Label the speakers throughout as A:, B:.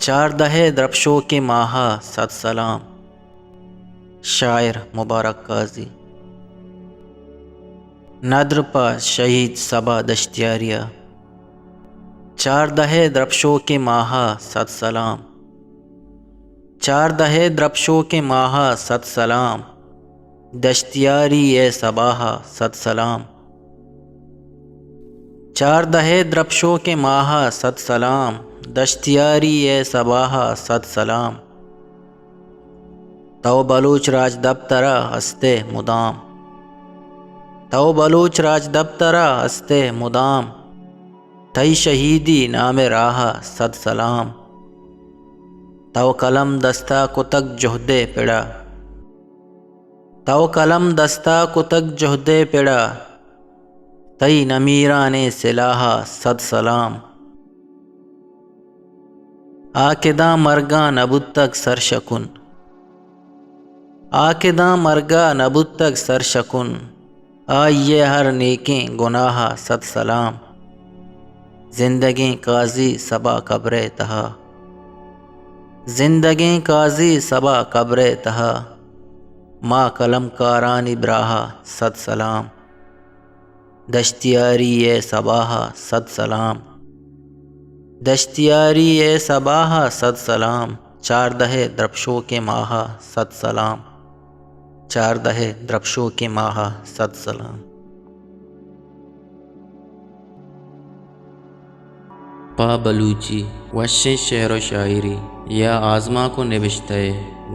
A: چاردہ درفشوں کے ماہا صد سلام، شاعر مبارک قاضی۔ ندر پا شہید صبا دشتیاریہ، چاردہ درفشوں کے ماہا صد سلام، چاردہ درفشوں کے ماہا صد سلام، دشتیاری اے صباہا صد سلام، چاردہ درفشوں کے ماہا صد سلام، دشتیاری اے صباہا صد سلام، تو بلوچ راج دبترا ہستے مدام، تو بلوچ راج دبترا ہستے مدام، تئی شہیدی نام راہا صد سلام، تو قلم دستہ کتک جہدے پڑا، تو قلم دستہ کتک جہدے پڑا، تئی نمیران سلاحا صد سلام، آکداں مرگاں نبت تک سرشکن، آکداں مرگاں نبت تک سرشکن، آئیے ہر نیکیں گناہا صد سلام، زندگیں قاضی صبا قبر تہا، زندگیں قاضی صبا قبر تہا، ما قلم کاران براہا صد سلام، دشتیاری اے صباہا صد سلام، دشتیاری اے صباہا صد سلام، چاردہ درفشوں کے ماہا صد سلام، چاردہ درفشوں کے ماہا صد سلام۔
B: پا بلوچی وشیں شعر و شاعری یا آزما کو نوشتہ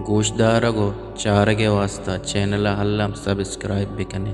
B: گوشدارگو چارگے واسطہ چینل حلم سبسکرائب بکنے۔